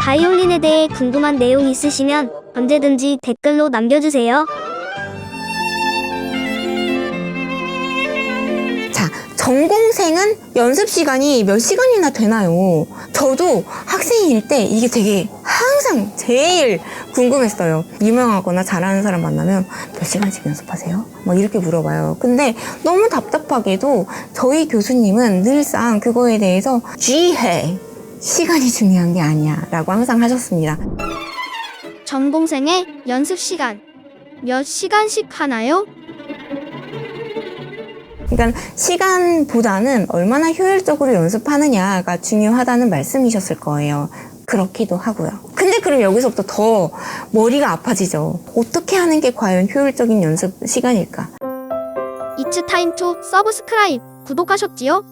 바이올린에 대해 궁금한 내용 있으시면 언제든지 댓글로 남겨주세요. 자, 전공생은 연습 시간이 몇 시간이나 되나요? 저도 학생일 때 이게 되게 항상 제일 궁금했어요. 유명하거나 잘하는 사람 만나면 몇 시간씩 연습하세요? 막 이렇게 물어봐요. 근데 너무 답답하게도 저희 교수님은 늘상 그거에 대해서 쥐해! 시간이 중요한 게 아니야 라고 항상 하셨습니다. 전공생의 연습 시간 몇 시간씩 하나요? 그러니까 시간보다는 얼마나 효율적으로 연습하느냐가 중요하다는 말씀이셨을 거예요. 그렇기도 하고요. 근데 그럼 여기서부터 더 머리가 아파지죠. 어떻게 하는 게 과연 효율적인 연습 시간일까? It's time to subscribe. 구독하셨지요?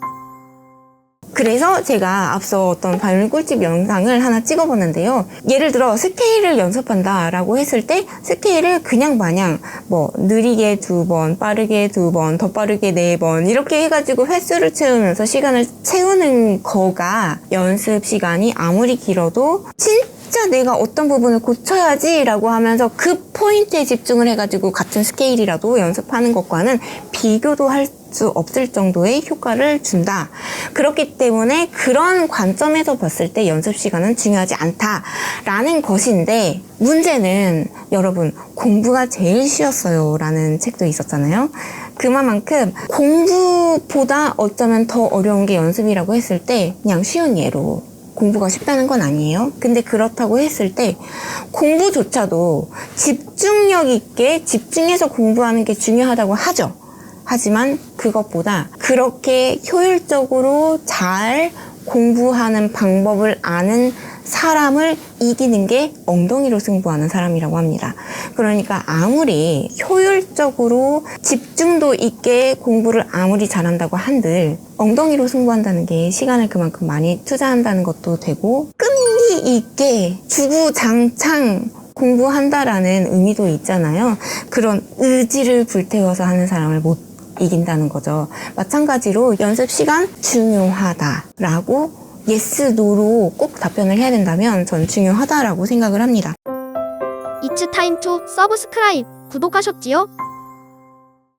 그래서 제가 앞서 어떤 바이올린 꿀집 영상을 하나 찍어봤는데요. 예를 들어 스케일을 연습한다 라고 했을 때 스케일을 그냥 마냥 뭐 느리게 2번, 빠르게 2번, 더 빠르게 4번 이렇게 해가지고 횟수를 채우면서 시간을 채우는 거가 연습 시간이 아무리 길어도 진짜 내가 어떤 부분을 고쳐야지 라고 하면서 그 포인트에 집중을 해가지고 같은 스케일이라도 연습하는 것과는 비교도 할 수 없을 정도의 효과를 준다. 그렇기 때문에 그런 관점에서 봤을 때 연습 시간은 중요하지 않다라는 것인데, 문제는 여러분 공부가 제일 쉬웠어요 라는 책도 있었잖아요. 그만큼 공부보다 어쩌면 더 어려운 게 연습이라고 했을 때, 그냥 쉬운 예로 공부가 쉽다는 건 아니에요. 근데 그렇다고 했을 때 공부조차도 집중력 있게 집중해서 공부하는 게 중요하다고 하죠. 하지만 그것보다 그렇게 효율적으로 잘 공부하는 방법을 아는 사람을 이기는 게 엉덩이로 승부하는 사람이라고 합니다. 그러니까 아무리 효율적으로 집중도 있게 공부를 아무리 잘한다고 한들 엉덩이로 승부한다는 게 시간을 그만큼 많이 투자한다는 것도 되고, 끈기 있게 주구장창 공부한다라는 의미도 있잖아요. 그런 의지를 불태워서 하는 사람을 못 이긴다는 거죠. 마찬가지로 연습 시간 중요하다라고 yes, no로 꼭 답변을 해야 된다면 전 중요하다라고 생각을 합니다. It's time to subscribe. 구독하셨지요?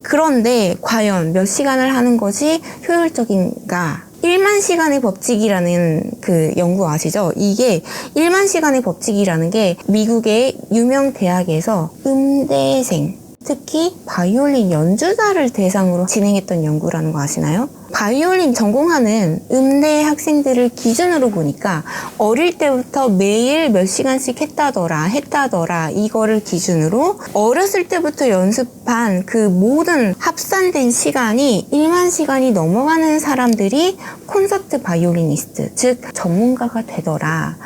그런데 과연 몇 시간을 하는 것이 효율적인가? 1만 시간의 법칙이라는 그 연구 아시죠? 이게 1만 시간의 법칙이라는 게 미국의 유명 대학에서 음대생, 특히 바이올린 연주자를 대상으로 진행했던 연구라는 거 아시나요? 바이올린 전공하는 음대 학생들을 기준으로 보니까 어릴 때부터 매일 몇 시간씩 했다더라 이거를 기준으로 어렸을 때부터 연습한 그 모든 합산된 시간이 1만 시간이 넘어가는 사람들이 콘서트 바이올리니스트, 즉 전문가가 되더라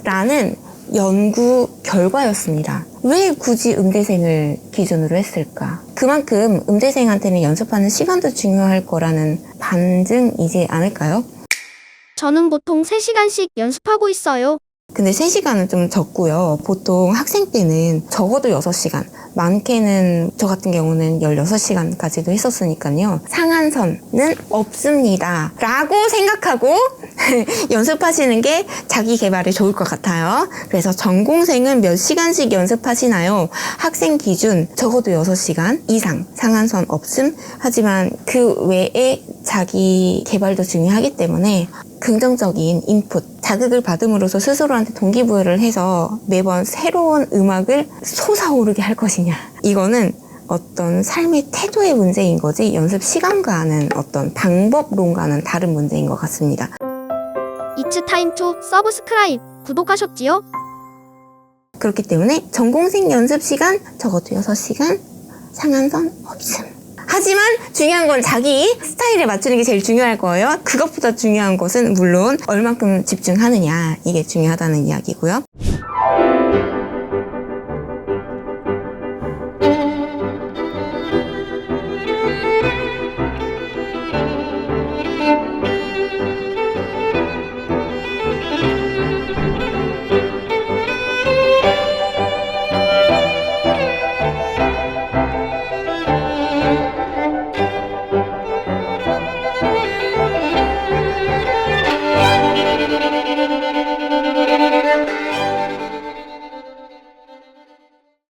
라는 연구 결과였습니다. 왜 굳이 음대생을 기준으로 했을까? 그만큼 음대생한테는 연습하는 시간도 중요할 거라는 반증이지 않을까요? 저는 보통 3시간씩 연습하고 있어요. 근데 3시간은 좀 적고요. 보통 학생 때는 적어도 6시간, 많게는 저 같은 경우는 16시간까지도 했었으니까요. 상한선은 없습니다 라고 생각하고 연습하시는 게 자기 개발에 좋을 것 같아요. 그래서 전공생은 몇 시간씩 연습하시나요? 학생 기준 적어도 6시간 이상, 상한선 없음. 하지만 그 외에 자기 개발도 중요하기 때문에 긍정적인 인풋, 자극을 받음으로써 스스로한테 동기부여를 해서 매번 새로운 음악을 솟아오르게 할 것이냐. 이거는 어떤 삶의 태도의 문제인 거지 연습 시간과는 어떤 방법론과는 다른 문제인 것 같습니다. It's time to subscribe. 구독하셨지요? 그렇기 때문에 전공생 연습 시간 적어도 6시간, 상한선 없음. 하지만 중요한 건 자기 스타일에 맞추는 게 제일 중요할 거예요. 그것보다 중요한 것은 물론 얼만큼 집중하느냐, 이게 중요하다는 이야기고요.